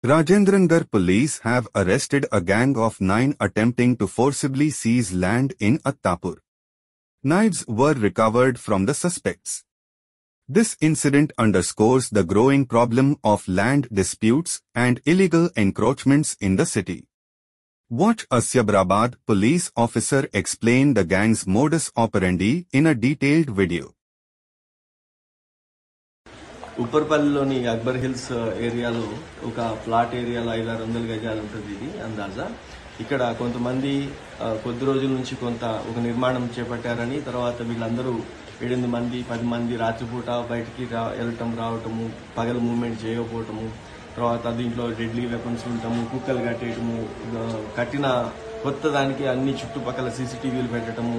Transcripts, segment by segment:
Rajendrangar police have arrested a gang of 9 attempting to forcibly seize land in Attapur. Knives were recovered from the suspects. This incident underscores the growing problem of land disputes and illegal encroachments in the city. Watch a Siabrabad police officer explain the gang's modus operandi in a detailed video. ఉప్పర్పల్లిలోని Akbar hills ఏరియాలో ఒక plot ఏరియాలో 500-600 గజాలు ఉంటుంది. ఇది అందాజా. ఇక్కడ కొంతమంది కొద్ది రోజుల నుంచి ఒక నిర్మాణం చేపట్టారని, తర్వాత వీళ్ళందరూ 8 మంది 10 మంది రాత్రిపూట బయటికి వెళ్ళటం రావటము, పగల మూవ్మెంట్ చేయకపోవటము, తర్వాత దీంట్లో డెడ్లీ వెపన్స్ ఉండటము, కుక్కలు కట్టేయటము, కట్టిన కొత్త దానికి అన్ని చుట్టుపక్కల సీసీటీవీలు పెట్టడము,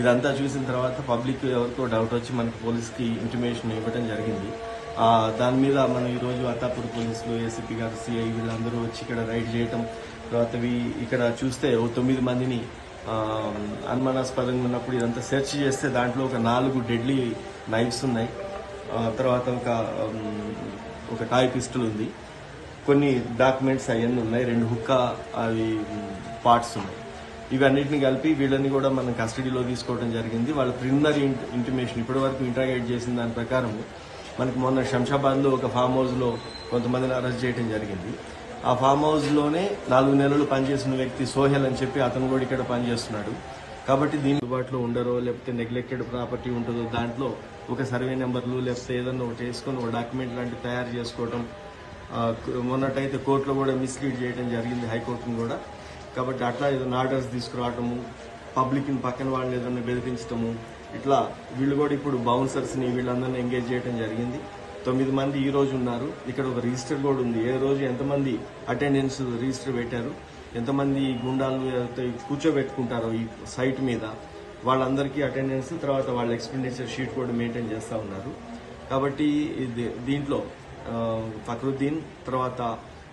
ఇదంతా చూసిన తర్వాత పబ్లిక్ ఎవరికో డౌట్ వచ్చి మనకి పోలీస్కి ఇంటిమేషన్ ఇవ్వడం జరిగింది. దాని మీద మనం ఈరోజు అత్తాపూర్ పోలీసులు, ఏసీపీ గారు, సిఐ వీళ్ళందరూ వచ్చి ఇక్కడ రైడ్ చేయటం, తర్వాత ఇక్కడ చూస్తే 9 మందిని అనుమానాస్పదంగా ఉన్నప్పుడు ఇదంతా సెర్చ్ చేస్తే దాంట్లో ఒక 4 డెడ్లీ నైఫ్స్ ఉన్నాయి, తర్వాత ఒక టాయ్ పిస్టల్ ఉంది, కొన్ని డాక్యుమెంట్స్ అవన్నీ ఉన్నాయి, 2 హుక్కా అవి పార్ట్స్ ఉన్నాయి. ఇవన్నిటిని కలిపి వీళ్ళని కూడా మనం కస్టడీలో తీసుకోవడం జరిగింది. వాళ్ళ ప్రిలిమినరీ ఇంటిమేషన్ ఇప్పటి వరకు ఇంటరాగేట్ చేసిన దాని ప్రకారం మనకి మొన్న శంషాబాద్లో ఒక ఫామ్ హౌస్లో కొంతమందిని అరెస్ట్ చేయడం జరిగింది. ఆ ఫామ్ హౌస్లోనే 4 నెలలు పనిచేసిన వ్యక్తి సోహెల్ అని చెప్పి అతను కూడా ఇక్కడ పనిచేస్తున్నాడు. కాబట్టి దీని అందుబాటులో ఉండరో, లేకపోతే నెగ్లెక్టెడ్ ప్రాపర్టీ ఉంటుందో దాంట్లో ఒక సర్వే నెంబర్లు లేకపోతే ఏదన్నా ఒకటి వేసుకొని ఒక డాక్యుమెంట్ లాంటివి తయారు చేసుకోవడం, మొన్నటైతే కోర్టులో కూడా మిస్లీడ్ చేయడం జరిగింది, హైకోర్టును కూడా. కాబట్టి అట్లా ఏదైనా ఆర్డర్స్ తీసుకురావటము, పబ్లిక్ని పక్కన వాళ్ళని ఏదైనా బెదిరించడము, ఇట్లా వీళ్ళు కూడా ఇప్పుడు బౌన్సర్స్ని వీళ్ళందరినీ ఎంగేజ్ చేయడం జరిగింది. 9 మంది ఈ రోజు ఉన్నారు. ఇక్కడ ఒక రిజిస్టర్ కూడా ఉంది, ఏ రోజు ఎంతమంది అటెండెన్స్ రిజిస్టర్ పెట్టారు, ఎంతమంది గుండాలు కూర్చోబెట్టుకుంటారో ఈ సైట్ మీద వాళ్ళందరికీ అటెండెన్స్, తర్వాత వాళ్ళ ఎక్స్పెండిచర్ షీట్ కూడా మెయింటైన్ చేస్తూ ఉన్నారు. కాబట్టి దీంట్లో ఫక్రుద్దీన్ తర్వాత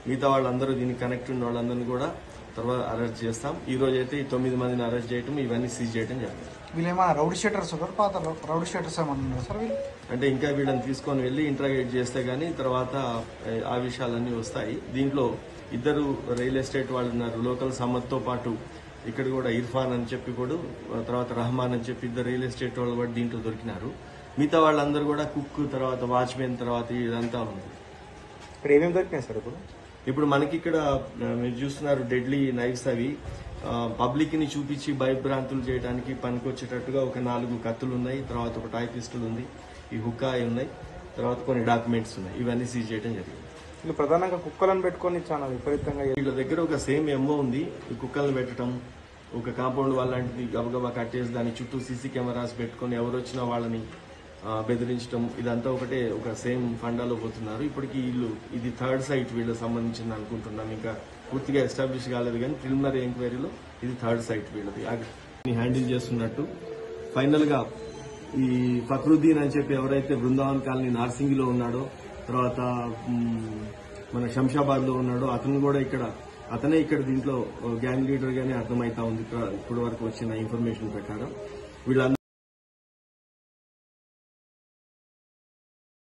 మిగతా వాళ్ళందరూ దీనికి కనెక్ట్ ఉన్న వాళ్ళందరినీ కూడా తర్వాత అరెస్ట్ చేస్తాం. ఈ రోజు అయితే ఈ 9 మందిని అరెస్ట్ చేయడం, ఇవన్నీ సీజ్ చేయడం జరిగింది. వీళ్ళేమైనా రౌడీ షీటర్స్ పాత రౌడీ షీటర్స్ ఏమన్నా సార్ వీళ్ళు? అంటే ఇంకా వీళ్ళని తీసుకొని వెళ్ళి ఇంట్రాగేట్ చేస్తే గానీ తర్వాత ఆ విషయాలన్నీ వస్తాయి. దీంట్లో 2 రియల్ ఎస్టేట్ వాళ్ళు ఉన్నారు, లోకల్ సమ్మత్తో పాటు ఇక్కడ కూడా ఇర్ఫాన్ అని చెప్పి కూడా, తర్వాత రహమాన్ అని చెప్పి 2 రియల్ ఎస్టేట్ వాళ్ళు కూడా దీంట్లో దొరికినారు. మిగతా వాళ్ళందరూ కూడా కుక్, తర్వాత వాచ్మెన్, తర్వాత ఇదంతా ఉంది. ఇక్కడ ఏమేమి దొరికినాయి సార్? ఇప్పుడు మనకి ఇక్కడ మీరు చూస్తున్నారు డెడ్లీ నైఫ్స్. అవి పబ్లిక్ ని చూపించి భయభ్రాంతులు చేయడానికి పనికొచ్చేటట్టుగా ఒక 4 కత్తులు ఉన్నాయి, తర్వాత ఒక టాయ్ పిస్టల్ ఉంది, ఈ హుక్కా ఉన్నాయి, తర్వాత కొన్ని డాక్యుమెంట్స్ ఉన్నాయి. ఇవన్నీ సీజ్ చేయడం జరిగింది. వీళ్ళు ప్రధానంగా కుక్కలను పెట్టుకొని చాలా విపరీతంగా వీళ్ళ దగ్గర ఒక సేమ్ ఎంఓ ఉంది. ఈ కుక్కలను పెట్టడం, ఒక కాంపౌండ్ వాళ్ళ లాంటిది గబగబా కట్టేసి దాని చుట్టూ సీసీ కెమెరాస్ పెట్టుకుని ఎవరు వచ్చినా వాళ్ళని బెదిరించడం, ఇదంతా ఒక సేమ్ ఫండాలో పోతున్నారు. ఇప్పటికీ ఇది 3rd సైట్ వీళ్ళకి సంబంధించింది అనుకుంటున్నాం. ఇంకా పూర్తిగా ఎస్టాబ్లిష్ కాలేదు, కానీ ప్రిలిమినరీ ఎంక్వైరీలో ఇది 3rd సైట్ వీళ్ళది హ్యాండిల్ చేస్తున్నట్టు. ఫైనల్ గా ఈ ఫక్రుద్దీన్ అని చెప్పి ఎవరైతే బృందావన్ కాలనీ నార్సింగిలో ఉన్నాడో, తర్వాత మన శంషాబాద్ లో ఉన్నాడో, అతనే ఇక్కడ దీంట్లో గ్యాంగ్ లీడర్ గానే అర్థమైతా ఉంది ఇప్పటి వరకు వచ్చిన ఇన్ఫర్మేషన్ ప్రకారం. వీళ్ళందరూ